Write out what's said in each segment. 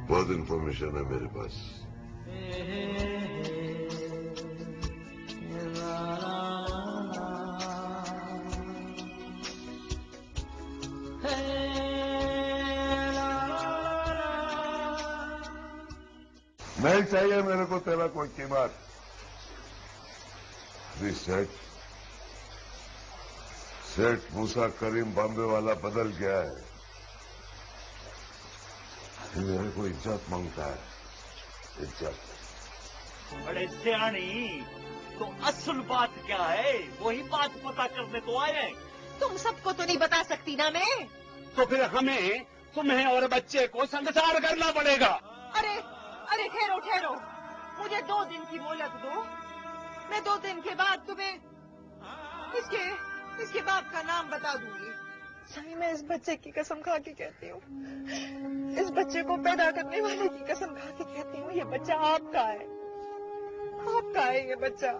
بہت انفارمیشن ہے میرے پاس. نہیں چاہیے میرے کو تیرا کوئی قیمت. سیٹ موسا کریم بامبے والا بدل گیا ہے. میرے کو عزت مانگتا ہے. عزت. بڑے سیانی تو اصل بات کیا ہے وہی بات پتا کرنے تو آئے ہیں. تم سب کو تو نہیں بتا سکتی نا میں. تو پھر ہمیں تمہیں اور بچے کو سنسار کرنا پڑے گا. ارے ٹھہرو ٹھہرو, مجھے 2 دن کی مہلت دو. میں 2 دن کے بعد تمہیں اس کے باپ کا نام بتا دوں گی. صحیح میں اس بچے کی قسم کھا کے کہتی ہوں, اس بچے کو پیدا کرنے والے کی قسم کھا کے کہتی ہوں, یہ بچہ آپ کا ہے. آپ کا ہے یہ بچہ.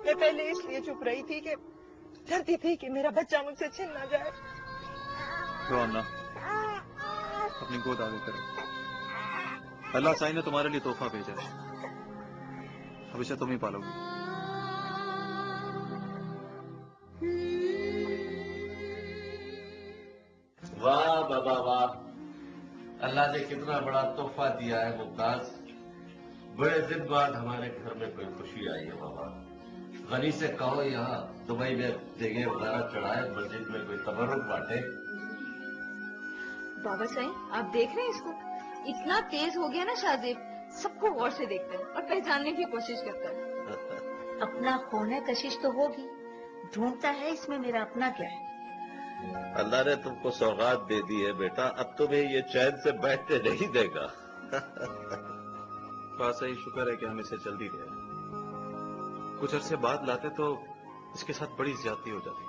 میں پہلے اس لیے چپ رہی تھی کہ ڈرتی تھی کہ میرا بچہ مجھ سے چھن نہ جائے. رونا اپنی گود آگے کرو. اللہ سائی نے تمہارے لیے تحفہ بھیجا ہے, ہمیشہ تم ہی پالو گی. واہ بابا واہ, اللہ نے کتنا بڑا تحفہ دیا ہے ممتاز. بڑے دن بعد ہمارے گھر میں کوئی خوشی آئی ہے بابا. غنی سے کہو یہاں دبئی میں دیگے وغیرہ چڑھائے, مسجد میں کوئی تبرک بانٹے. بابا صاحب آپ دیکھ رہے ہیں اس کو, اتنا تیز ہو گیا نا شاذیب, سب کو غور سے دیکھتا ہے اور پہچاننے کی کوشش کرتا ہے. اپنا کھونے کشش تو ہوگی, ڈھونڈتا ہے اس میں میرا اپنا کیا ہے. اللہ نے تم کو سوغات دے دی ہے بیٹا, اب تمہیں یہ چین سے بیٹھنے نہیں دے گا. بات صحیح, شکر ہے کہ ہم اسے جلدی دے. کچھ عرصے بعد لاتے تو اس کے ساتھ بڑی زیادتی ہو جاتی.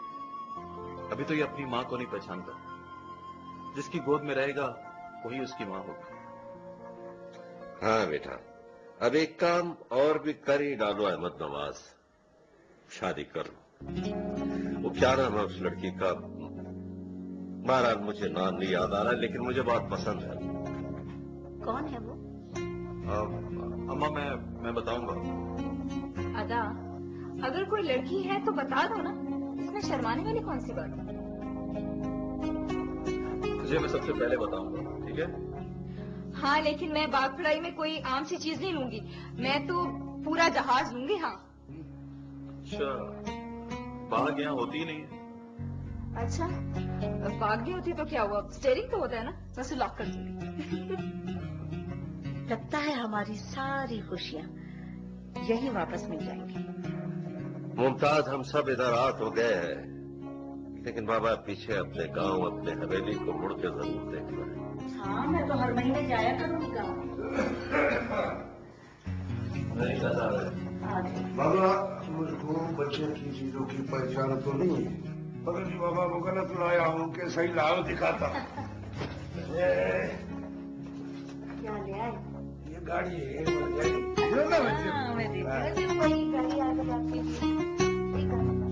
ابھی تو یہ اپنی ماں کو نہیں پہچانتا. جس کی گود میں رہے گا وہی اس کی ماں ہوگی. ہاں بیٹا, اب ایک کام اور بھی کر ہی ڈالو احمد نواز, شادی کر لو. وہ کیا نام ہے اس لڑکی کا, بہرحال مجھے نام نہیں یاد آ رہا لیکن مجھے بہت پسند ہے. کون ہے وہ؟ اما میں بتاؤں گا. ادا, اگر کوئی لڑکی ہے تو بتا دو نا, اس میں شرمانے والی کون سی بات ہے. تجھے میں سب سے پہلے بتاؤں گا, ٹھیک ہے؟ ہاں, لیکن میں باغ پڑائی میں کوئی عام سی چیز نہیں لوں گی, میں تو پورا جہاز لوں گی. ہاں. اچھا, باغ یہاں ہوتی ہی نہیں ہے. اچھا, باغ بھی ہوتی تو کیا ہوا, اسٹیئرنگ تو ہوتا ہے نا, میں اسے لاک کر دوں گی. لگتا ہے ہماری ساری خوشیاں یہی واپس مل جائیں گی. ممتاز, ہم سب ادھر آت ہو گئے ہیں, لیکن بابا پیچھے اپنے گاؤں, اپنے حویلی کو مڑ کے ضرور دیکھنا ہے. ہاں, میں تو ہر مہینے جایا کروں گی گاؤں. بابا مجھ کو بچے کی چیزوں کی پہچان تو نہیں ہے, مگر جی بابا وہ غلط لایا ہوں کہ صحیح لاؤ دکھاتا. کیا لے آئے؟ یہ گاڑی ہے,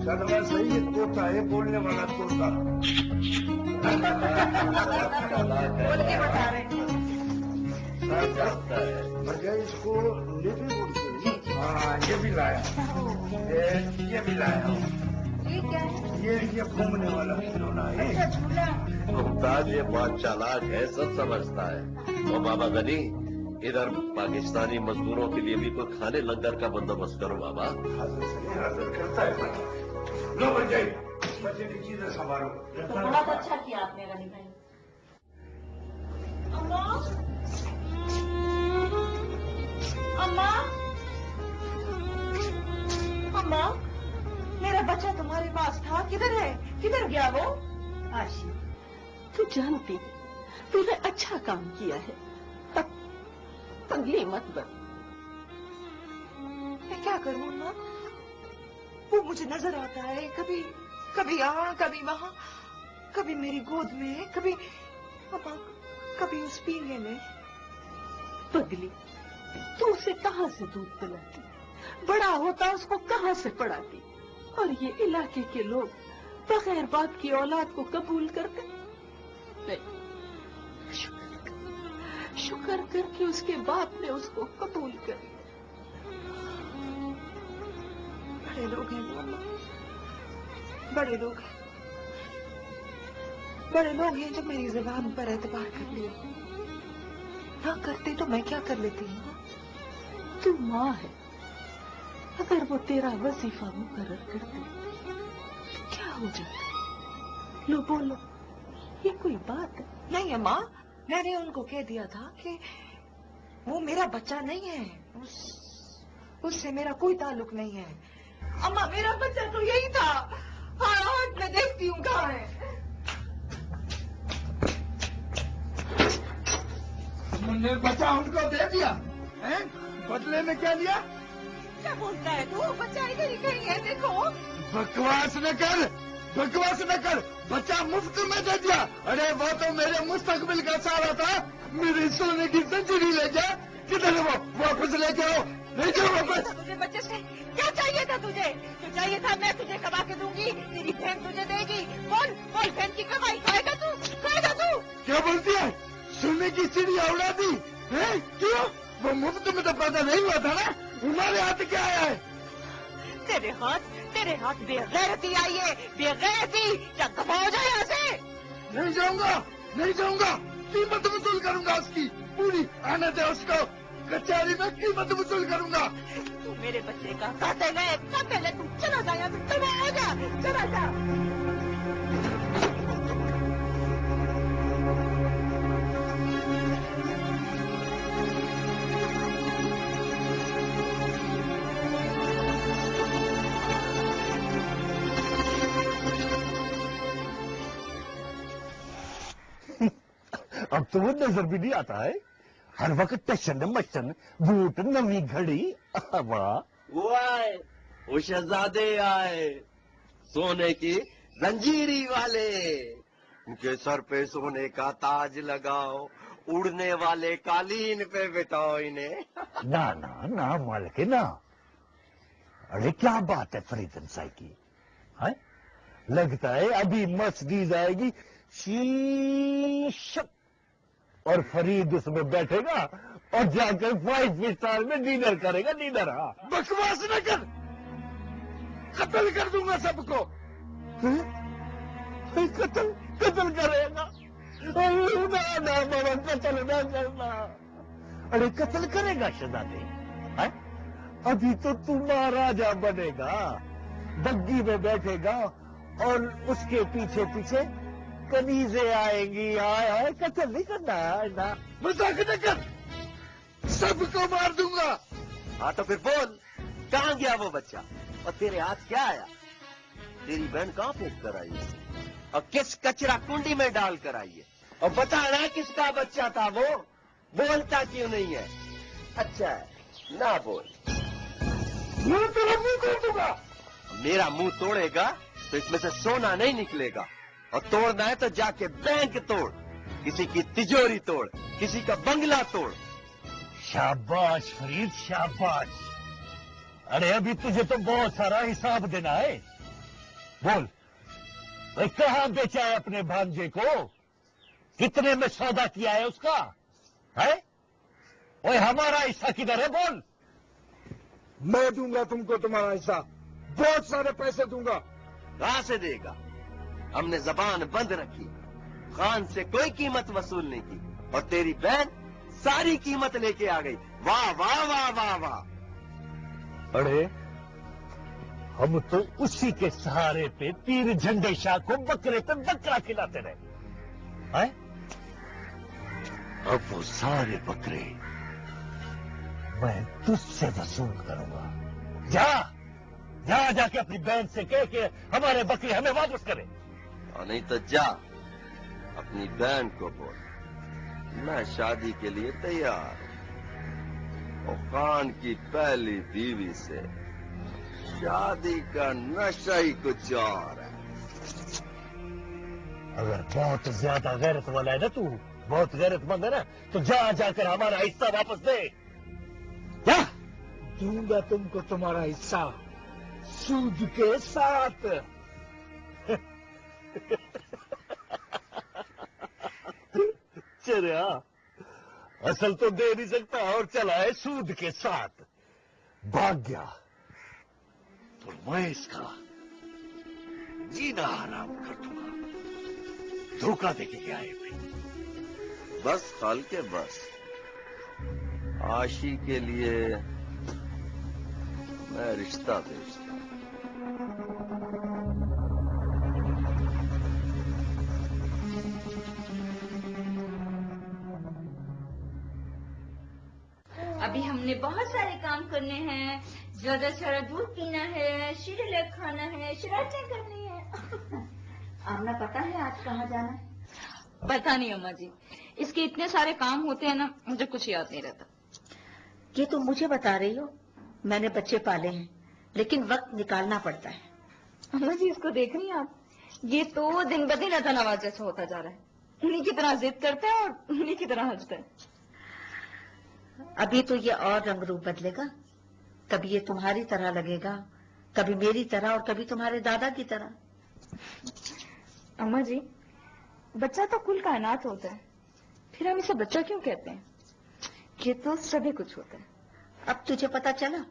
شادباز صحیح ہے, توتا ہے, بولنے والا توتا. بول کے بتا رہے ہیں. بجائے اس کو لے بھی بولتے ہیں. ہاں, یہ بھی لایا, یہ بھی لایا. یہ کیا ہے؟ یہ گھومنے والا کھلونا ہے. ممتاز یہ بہت چالاک ہے, سب سمجھتا ہے. اور بابا غنی, ادھر پاکستانی مزدوروں کے لیے بھی کوئی کھانے لنگر کا بندوبست کرو بابا. حاضر کرتا ہے. لو بچے, بچے کی چیزیں سنبھالو. بہت اچھا کیا آپ نے غنی بھائی. اماں, میرا بچہ تمہارے پاس تھا, کدھر ہے, کدھر گیا وہ؟ آشی, تو جانتی تو نے اچھا کام کیا ہے, پگلی مت بن. میں کیا کروں اماں, وہ مجھے نظر آتا ہے, کبھی یہاں, کبھی وہاں, کبھی میری گود میں, کبھی اس پینے میں. پگلی, تو اسے کہاں سے دودھ پلاتی, بڑا ہوتا اس کو کہاں سے پڑھاتی, اور یہ علاقے کے لوگ بغیر باپ کی اولاد کو قبول کرتے. शुक्र करके उसके बाप ने उसको कबूल कर लिया। बड़े लोग हैं वो अम्मा, बड़े लोग हैं, बड़े लोग हैं जो मेरी जुबान पर एतबार कर लिए। ना करते तो मैं क्या कर लेती हूँ। तू माँ है, अगर वो तेरा वजीफा मुकर्रर करते तो क्या हो जाता? लो बोलो, ये कोई बात है? नहीं अम्मा, मैंने उनको कह दिया था कि वो मेरा बच्चा नहीं है, उससे मेरा कोई ताल्लुक नहीं है। अम्मा मेरा बच्चा तो यही था। हाँ मैं देखती हूँ कहाँ है। तुमने बच्चा उनको दे दिया हैं? बदले में क्या लिया? क्या बोलता है तू? बच्चा इधर ही कहीं है, देखो। बकवास न कर, बकवास न कर। बच्चा मुफ्त में दे दिया। अरे वो तो मेरे मुस्तकबिल का सहारा था। मेरी सोने की जंजीरी ले जा। किधर है वो? वापस लेके आओ, ले जाओ वापस। तुझे बच्चे से क्या चाहिए था? तुझे जो चाहिए था मैं तुझे कमा के दूंगी, तेरी बहन तुझे देगी। बोल बोल, बहन की कमाई खाएगा तू, खाएगा तू। क्या बोलती है? सोने की चिड़िया उड़ा दी है? क्यों? वो मुफ्त में तो पैदा नहीं हुआ था ना। हमारे हाथ क्या आया है? तेरे हाथ बेगैरती आई है, बेगैरती। क्या दफा हो जाए यहाँ से। नहीं जाऊंगा, नहीं जाऊंगा। कीमत वसूल करूंगा उसकी पूरी। आने दे उसको, कचहरी में कीमत वसूल करूंगा। तू मेरे बच्चे का कातिल है, कातिल है तू। चला जा यहाँ से, चला जा, चला जा। अब तो वो नजर भी नहीं आता है। हर वक्त टशन मशन, बूट, नवी घड़ी। वाह, वो आए, वो शहजादे आए, सोने की जंजीरी वाले। उनके सर पे सोने का ताज लगाओ, उड़ने वाले कालीन पे बिठाओ इन्हें। ना ना ना मालिक ना। अरे क्या बात है फरीदन साई की है? लगता है अभी मस्त दी जाएगी शीश, और फरीद उसमें बैठेगा और जाकर 5 स्टार में डिनर करेगा। डिनर। हाँ, बकवास न कर, कत्ल कर दूंगा सबको। कत्ल कत्ल करेगा? ना ना बाबा, कत्ल ना करना। अरे कत्ल करेगा शहजादे? है? अभी तो तू महाराजा बनेगा, बग्गी में बैठेगा और उसके पीछे पीछे कनीजे आएंगी। हाय हाय, कत्ल नहीं करना है ना। मजाक न कर, सबको मार दूंगा। हाँ तो फिर बोल, कहाँ गया वो बच्चा? और तेरे हाथ क्या आया? तेरी बहन कहाँ फेंक कर आई है? और किस कचरा कुंडी में डाल कर आई है? और बताना किसका बच्चा था वो? बोलता क्यों नहीं है? अच्छा है, ना बोल। मैं तेरा मुंह तोड़ दूंगा। मेरा मुंह तोड़ेगा तो इसमें से सोना नहीं निकलेगा, और तोड़ना है तो जाके बैंक तोड़, किसी की तिजोरी तोड़, किसी का बंगला तोड़। शाबाश फरीद, शाबाश। अरे अभी तुझे तो बहुत सारा हिसाब देना है। बोल, भाई कहाँ बेचा है अपने भांजे को? कितने में सौदा किया है उसका? है? ओए हमारा हिस्सा किधर है? बोल। मैं दूंगा तुमको तुम्हारा हिस्सा, बहुत सारे पैसे दूंगा। कहां से देगा? हमने जबान बंद रखी, खान से कोई कीमत वसूल नहीं की, और तेरी बहन सारी कीमत लेके आ गई। वाह वाह वाह वाह वाह। अरे हम तो उसी के सहारे पे पीर झंडे शाह को बकरे पे बकरा खिलाते रहे हैं? अब वो सारे बकरे मैं तुझसे वसूल करूंगा। जा जा, जाके अपनी बहन से कह के हमारे बकरे हमें वापस करे। और नहीं तो जा, अपनी बहन को बोल, मैं शादी के लिए तैयार हूं, और खान की पहली बीवी से शादी का नशा ही कुछ और है। अगर बहुत ज्यादा गैरत वाला है ना तू, बहुत गैरतमंद है ना, तो जा जाकर हमारा हिस्सा वापस दे। क्या? दूंगा तुमको तुम्हारा हिस्सा, सूद के साथ। चले असल तो दे नहीं सकता और चला है सूद के साथ। भाग गया तो मैं इसका जीना हराम कर दूंगा। धोखा देके गया है भाई। बस खाल के बस, आशी के लिए मैं रिश्ता बेचता हूं। अभी हमने बहुत सारे काम करने हैं। ज्यादा सारा दूध पीना है, शीरेलेक खाना है, शरारतें करनी है। आमना पता है आज कहाँ जाना है? पता नहीं अम्मा जी, इसके इतने सारे काम होते हैं ना, मुझे कुछ याद नहीं रहता। ये तो मुझे बता रही हो, मैंने बच्चे पाले हैं लेकिन वक्त निकालना पड़ता है। अम्मा जी इसको देख रही हैं आप, ये तो दिन ब दिन अता नवाज जैसा होता जा रहा है। उन्हीं की तरह जिद करता है और उन्हीं की तरह हंसता है। अभी तो ये और रंग रूप बदलेगा, कभी ये तुम्हारी तरह लगेगा, कभी मेरी तरह और कभी तुम्हारे दादा की तरह। अम्मा जी बच्चा तो कुल कायनात होता है, फिर हम इसे बच्चा क्यों कहते हैं? ये तो सभी कुछ होता है। अब तुझे पता चला?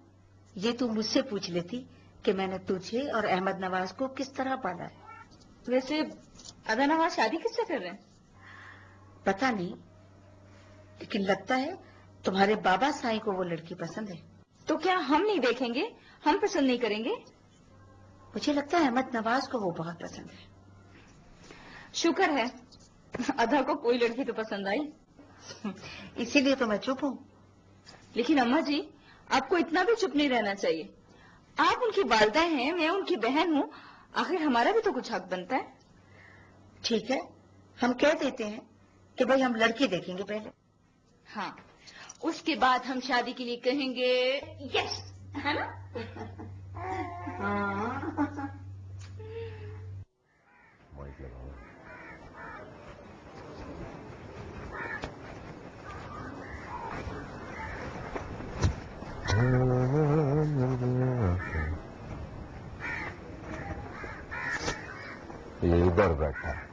ये तू मुझसे पूछ लेती कि मैंने तुझे और अहमद नवाज को किस तरह पाला है। वैसे अदा नवाज शादी किससे कर रहे हैं? पता नहीं, लेकिन लगता है तुम्हारे बाबा साईं को वो लड़की पसंद है। तो क्या हम नहीं देखेंगे, हम पसंद नहीं करेंगे? मुझे लगता है अहमद नवाज को वो बहुत पसंद है। शुक्र है अदा को कोई लड़की तो पसंद आई। इसीलिए तो मैं चुप हूँ। लेकिन अम्मा जी आपको इतना भी चुप नहीं रहना चाहिए। आप उनकी वालिदा हैं, मैं उनकी बहन हूँ, आखिर हमारा भी तो कुछ हक बनता है। ठीक है, हम कह देते हैं कि भाई हम लड़की देखेंगे पहले। हाँ, उसके बाद हम शादी के लिए कहेंगे यस, है ना? हाँ। ये इधर बैठा है।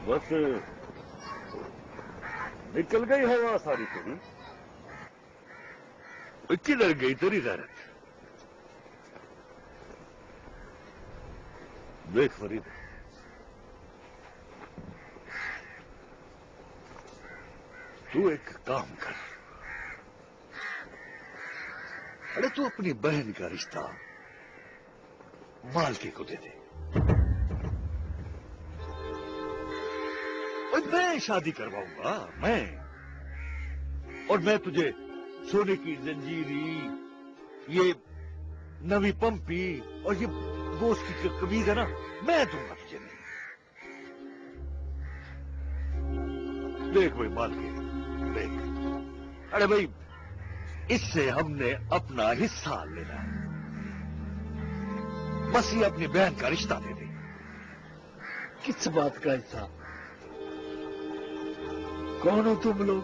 बस निकल गई हवा सारी तेरी। किधर गई तेरी गैरत? देख फरीद, तू एक काम कर। अरे तू अपनी बहन का रिश्ता मालके को दे दे। और मैं शादी करवाऊंगा मैं, और मैं तुझे सोने की जंजीरी, ये नवी पंपी और ये गोश्त की कमीज है ना, मैं दूंगा तुझे। नहीं देख भाई मालके, देख, अरे भाई इससे हमने अपना हिस्सा लेना है। बस ये अपनी बहन का रिश्ता दे दे। किस बात का हिस्सा? कौन हो तुम लोग?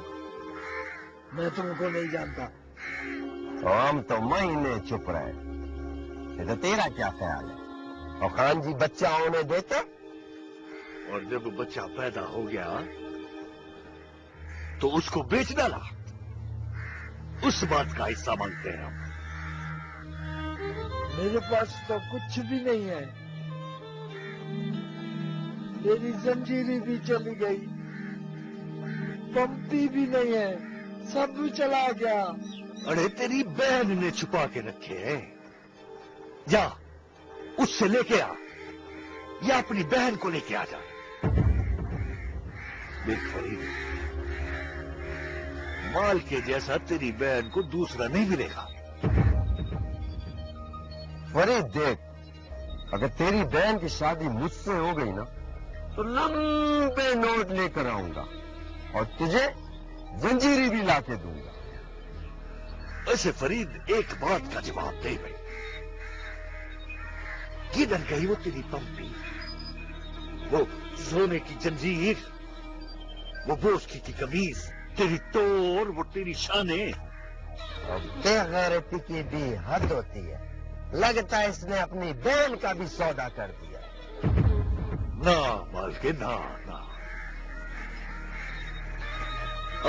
मैं तुमको नहीं जानता। तो हम तो महीने चुप रहे, ये तो तेरा क्या ख्याल है? और खान जी बच्चा होने देते? और जब बच्चा पैदा हो गया तो उसको बेच डाला, उस बात का हिस्सा मांगते हैं हम। मेरे पास तो कुछ भी नहीं है। मेरी जंजीरी भी चली गई, पंपी भी नहीं है, सब चला गया। अरे तेरी बहन ने छुपा के रखे हैं, जा उससे लेके आ, या अपनी बहन को लेके आ जा। देख फरीद, माल के जैसा तेरी बहन को दूसरा नहीं मिलेगा। फरीद देख, अगर तेरी बहन की शादी मुझसे हो गई ना तो लंबे नोट लेकर आऊंगा और तुझे जंजीरी भी लाके दूंगा। वैसे फरीद एक बात का जवाब दे भाई, किधर गई वो तेरी पंपी, वो सोने की जंजीर, वो बोस्की की कमीज, तेरी तोर, वो तेरी शाने? اور بے غیرتی کی بھی حد ہوتی ہے. لگتا ہے اس نے اپنی بہن کا بھی سودا کر دیا. نہ مالکے نہ.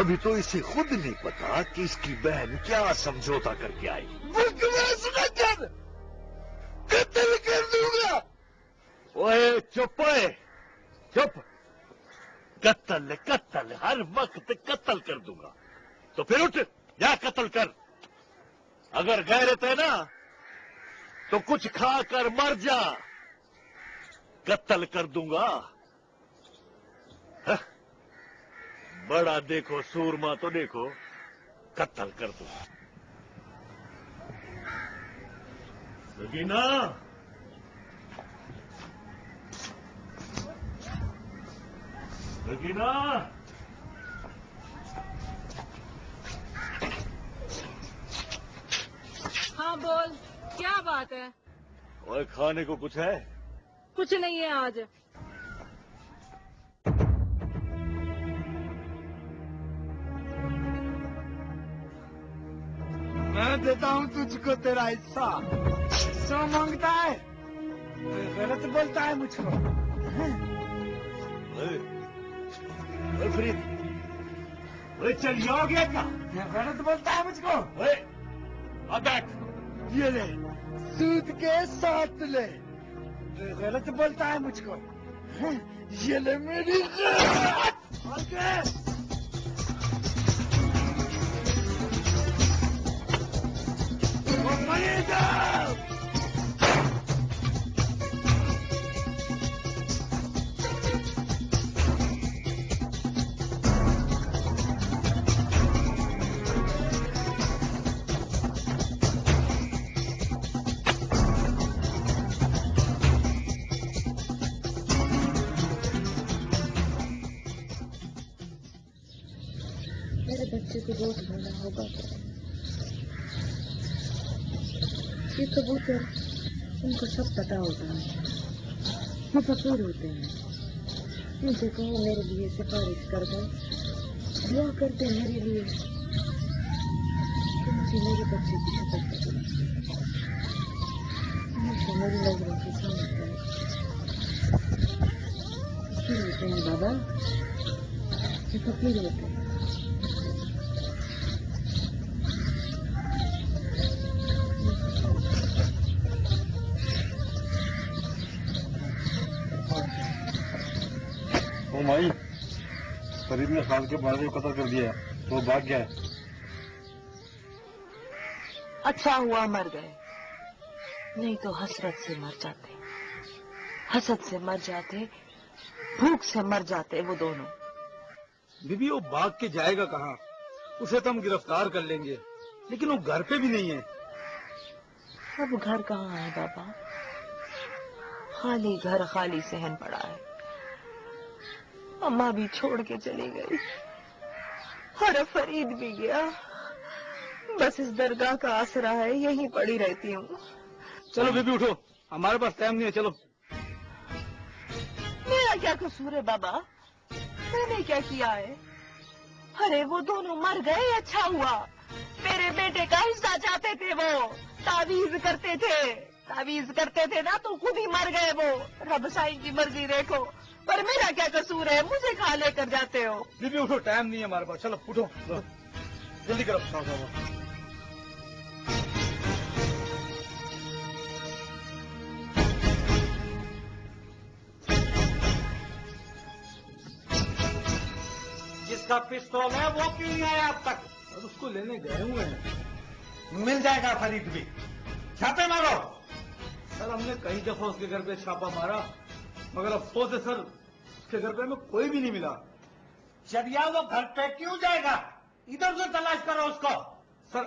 ابھی تو اسے خود نہیں پتا کہ اس کی بہن کیا سمجھوتا کر کے آئی. قتل کر دوں گا. اوے چپ ہے چپ. قتل ہر وقت قتل کر دوں گا. تو پھر اٹھ جا قتل کر. اگر غیرت ہے نا تو کچھ کھا کر مر جا. قتل کر دوں گا. بڑا دیکھو سورما تو دیکھو قتل کر دوں گا. سکینہ سکینہ ہاں بول کیا بات ہے؟ اور کھانے کو کچھ ہے؟ کچھ نہیں ہے آج. میں دیتا ہوں تجھ کو تیرا حصہ. سو مانگتا ہے غلط بولتا ہے مجھ کو. فرید چل جاؤ گے کیا؟ غلط بولتا ہے مجھ کو. اب بیٹھ. یہ لے سود کے ساتھ لے. غلط بولتا ہے مجھ کو. یہ لے میری میرے بچے کو بہت ہونا ہوگا. یہ کبوتر ان کو سب پتا ہوتا ہے. یہ فقیر ہوتے ہیں. ان سے کہو میرے لیے سفارش کر دو. دعا کرتے میرے لیے کہ مجھے میرے بچے کی شکل کرے. ہمیشہ میری نظروں کے سامنے کرے. فقیر ہوتے ہیں بابا. یہ فقیر ہوتے ہیں. مائی فرید نے خان کے بارے میں قتل کر دیا تو وہ بھاگ گیا ہے. اچھا ہوا مر گئے. نہیں تو حسرت سے مر جاتے. حسد سے مر جاتے. بھوک سے مر جاتے وہ دونوں. بی بی وہ بھاگ کے جائے گا کہاں؟ اسے تو ہم گرفتار کر لیں گے لیکن وہ گھر پہ بھی نہیں ہے. اب گھر کہاں ہے بابا؟ خالی گھر خالی صحن پڑا ہے. اماں بھی چھوڑ کے چلی گئی اور فرید بھی گیا. بس اس درگاہ کا آسرا ہے. یہیں پڑی رہتی ہوں. چلو بی بی اٹھو. ہمارے پاس ٹائم نہیں ہے. چلو. میرا کیا قصور ہے بابا؟ میں نے کیا کیا ہے؟ ارے وہ دونوں مر گئے. اچھا ہوا. میرے بیٹے کا حصہ چاہتے تھے. وہ تعویذ کرتے تھے نا تو خود ہی مر گئے. وہ رب سائیں کی مرضی دیکھو. پر میرا کیا قصور ہے؟ مجھے کھا لے کر جاتے ہو. بی بی اٹھو. ٹائم نہیں ہے ہمارے پاس. چلو اٹھو جلدی کرو. جس کا پستول ہے وہ کیوں نہیں آیا اب تک؟ اس کو لینے گئے ہوئے ہیں. مل جائے گا فرید بھی. چھاپے مارو. سر ہم نے کئی دفعہ اس کے گھر پہ چھاپا مارا مگر افسوس ہے سر اس کے گھر پہ ہمیں کوئی بھی نہیں ملا. چلیا وہ گھر پہ کیوں جائے گا؟ ادھر سے تلاش کرو اس کو. سر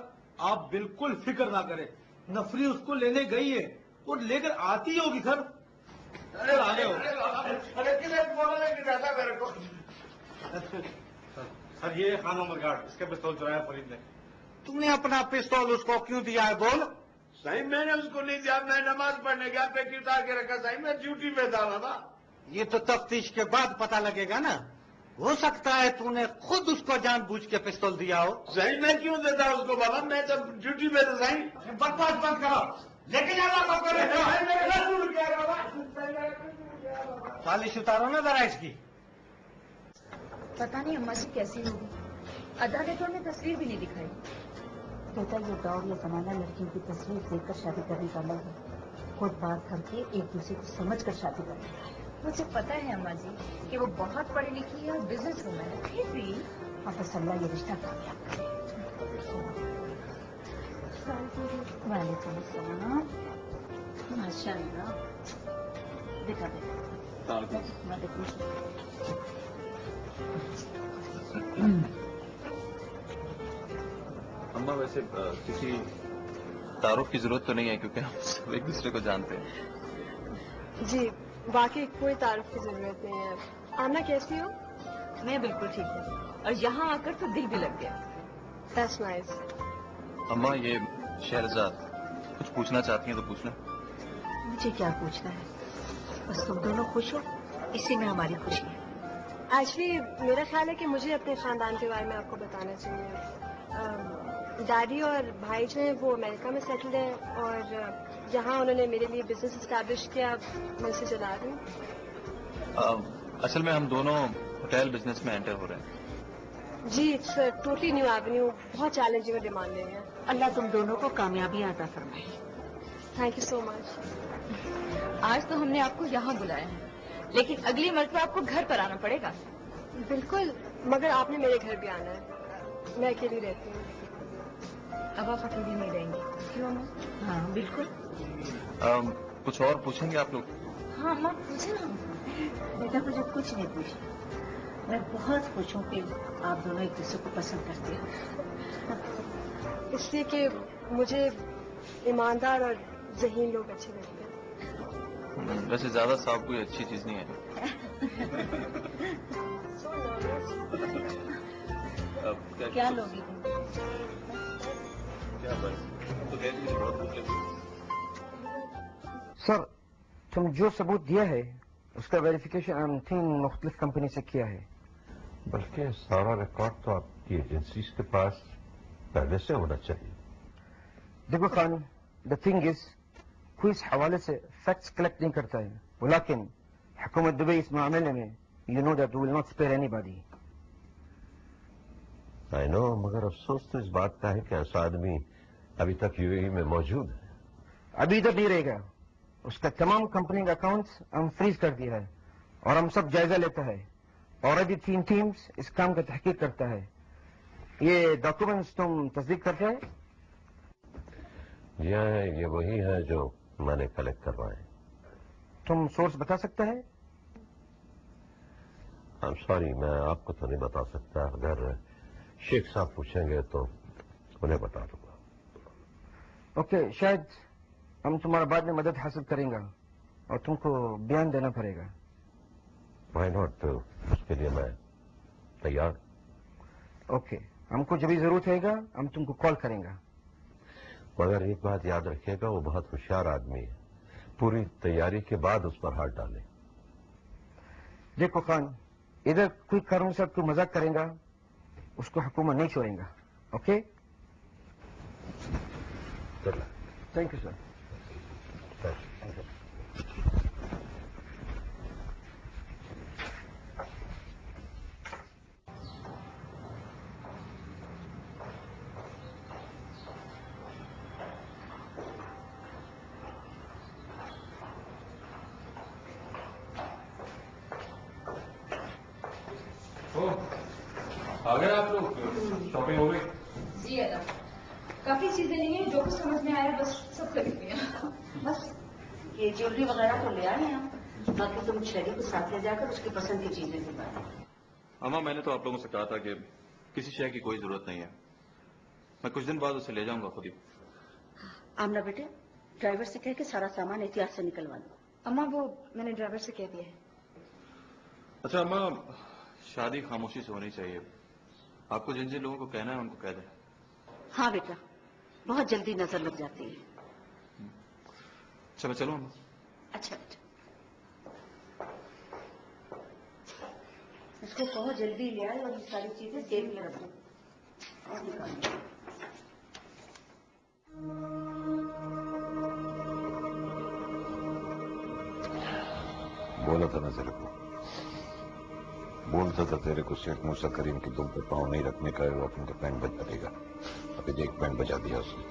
آپ بالکل فکر نہ کریں. نفری اس کو لینے گئی ہے اور لے کر آتی ہوگی سر. آگے ہو. سر یہ خان عمر گارڈ اس کے پستول چرایا فرید نے. تم نے اپنا پستول اس کو کیوں دیا ہے؟ بول. صحیح میں نے اس کو نہیں دیا. میں نماز پڑھنے گیا پیٹی اتار کے رکھا. صحیح میں ڈیوٹی پہ تھا بابا. یہ تو تفتیش کے بعد پتا لگے گا نا. हो सकता है तूने खुद उसको जानबूझ के पिस्तौल दिया हो। सही मैं क्यों देता उसको बाबा, मैं जब ड्यूटी में तो सही। बकवास बंद करो, लेके जाओ पॉलिश उतारो ना जरा इसकी। पता नहीं अम्मा जी कैसी होगी, अदालतों में तस्वीर भी नहीं दिखाई। बेटा ये दौर ये जमाना लड़कियों की तस्वीर देखकर शादी करने का अलग है, खुद बात करके एक दूसरे को समझ कर शादी करने का। मुझे पता है अम्मा जी कि वो बहुत पढ़ी लिखी है और बिजनेस वूमन है, फिर भी अब बस अल्लाह ये रिश्ता कामयाब करे। वालेकुम अस्सलाम। माशाअल्लाह बेटा बेटा वालेकुम अम्मा वैसे किसी तारुफ की जरूरत तो नहीं है क्योंकि हम सब एक दूसरे को जानते हैं। जी वाकई कोई तारीफ की जरूरत नहीं है। आना कैसी हो? मैं बिल्कुल ठीक हूँ और यहाँ आकर तो दिल भी लग गया। That's nice. अम्मा ये शहरजाद कुछ पूछना चाहती हैं तो पूछना। मुझे क्या पूछना है, बस तुम दोनों खुश हो, इसी में हमारी खुशी है। एक्चुअली मेरा ख्याल है कि मुझे अपने खानदान के बारे में आपको बताना चाहिए। डैडी और भाई जो हैं वो अमेरिका में सेटल्ड है और यहाँ उन्होंने मेरे लिए बिजनेस एस्टैब्लिश किया, मैं इसे चला रही हूँ। असल में हम दोनों होटल बिजनेस में एंटर हो रहे हैं। जी इट्स टोटली न्यू एवेन्यू, बहुत चैलेंजिंग और डिमांडिंग है। अल्लाह तुम दोनों को कामयाबी अता फरमाए। Thank you so much. आज तो हमने आपको यहाँ बुलाया है, लेकिन अगली मरतबा आपको घर पर आना पड़ेगा। बिल्कुल, मगर आपने मेरे घर भी आना है, मैं अकेली रहती हूँ। अब आप अकेली नहीं रहेंगी, क्यों अम्मा? हाँ बिल्कुल। कुछ और पूछेंगे आप लोग? हाँ अम्मा पूछे ना। बेटा मुझे कुछ नहीं पूछना, मैं बहुत खुश हूँ कि आप दोनों एक दूसरे को पसंद करते हो। इसलिए कि मुझे ईमानदार और ज़हीन लोग अच्छे लगते हैं। वैसे ज्यादा साफ कोई अच्छी चीज नहीं है। क्या लोगी तुम? क्या बस तो कहती मुझे बहुत भूख लगी। सर तुम जो सबूत दिया है उसका वेरिफिकेशन हम 3 मुख्तलिफ कंपनी से किया है। बल्कि सारा रिकॉर्ड तो आपकी एजेंसी के पास पहले से होना चाहिए। देखो खान, द थिंग इज कोई इस हवाले से फैक्ट्स कलेक्ट नहीं करता है, लेकिन हुकूमत दुबई इस मामले में you know that we will not spare anybody. I know, मगर अफसोस तो इस बात का है कि ऐसा आदमी अभी तक यूएई में मौजूद है। अभी तो नहीं रहेगा, उसका तमाम कंपनी का अकाउंट्स हम फ्रीज कर दिया है और हम सब जायजा लेता है और अभी 3 टीम्स इस काम का तहकीक करता है। ये डॉक्यूमेंट्स तुम तस्दीक करते हैं? जी हाँ, ये वही है जो मैंने कलेक्ट करवाए। तुम सोर्स बता सकते हैं? आई एम सॉरी, मैं आपको तो नहीं बता सकता, अगर शेख साहब पूछेंगे तो उन्हें बता दूंगा। ओके, शायद हम तुम्हारा बाद में मदद हासिल करेंगे और तुमको बयान देना पड़ेगा। व्हाई नॉट, उसके लिए मैं तैयार। ओके, हमको जब भी जरूरत रहेगा हम तुमको कॉल करेंगे। मगर एक बात याद रखिएगा, वो बहुत होशियार आदमी है, पूरी तैयारी के बाद उस पर हाथ डालें। देखो खान, इधर कोई कानून से कोई मजाक करेगा उसको हुकूमत नहीं छोड़ेगा। Okay, thank you sir. आ गए आप लोग? शॉपिंग हो गई? जी अदा, काफी चीजें ली हैं, जो कुछ समझ में आया बस सब खरीद लिया। बस ये ज्वेलरी वगैरह तो ले आए हैं हम, बाकी तुम शरीर को साथ ले जाकर उसकी पसंद की चीजें भी लाना। अम्मा मैंने तो आप लोगों से कहा था कि किसी शय की कोई जरूरत नहीं है, मैं कुछ दिन बाद उसे ले जाऊंगा खुद ही। आमना बेटे, ड्राइवर से कह के सारा सामान एहतियात से निकलवा दो। अम्मा वो मैंने ड्राइवर से कह दिया है। अच्छा अम्मा, शादी खामोशी से होनी चाहिए, आपको जिन जिन लोगों को कहना है उनको कह दें। हाँ बेटा, बहुत जल्दी नजर लग जाती है। अच्छा मैं चलूं अम्मा? अच्छा बेटा। इसको कहो जल्दी ले आए और ये सारी चीजें सेफ में रखो। और निकालो। बोला था ना तेरे को, बोलता था तेरे को शेख मूसा करीम की दुम पे पाँव नहीं रखने का, वो अपन का बैंड बज पड़ेगा। अभी देख बैंड बजा दिया उसने।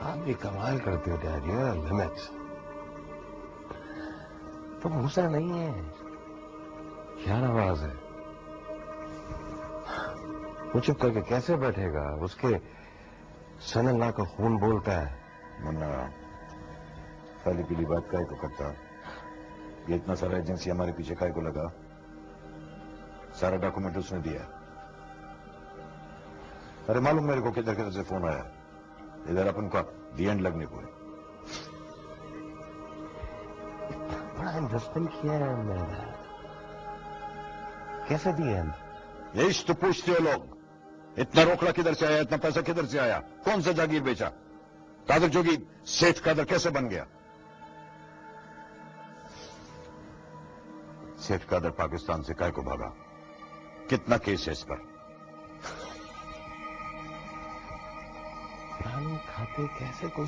आप भी कमाल करते हो डैड, यू आर लिमिट्स। तो मूसा नहीं है, क्या आवाज है? वो चुप करके कैसे बैठेगा? उसके सन अल्लाह का खून बोलता है। मुन्ना खाली पीली बात काहे को करता? ये इतना सारा एजेंसी हमारे पीछे काहे को लगा? सारा डॉक्यूमेंट उसने दिया। अरे मालूम मेरे को किधर किधर से फोन आया, इधर अपन का दी एंड लगने को है। बड़ा इंटरेस्टिंग किया है मैंने। कैसे दी एंड? यही तो पूछते हो लोग, इतना रोकड़ा किधर से आया, इतना पैसा किधर से आया, कौन सा जागीर बेचा, कादर जोगी सेठ कादर कैसे बन गया? सेठ कादर पाकिस्तान से काय को भागा? कितना केस है इस पर? खाते कैसे कोई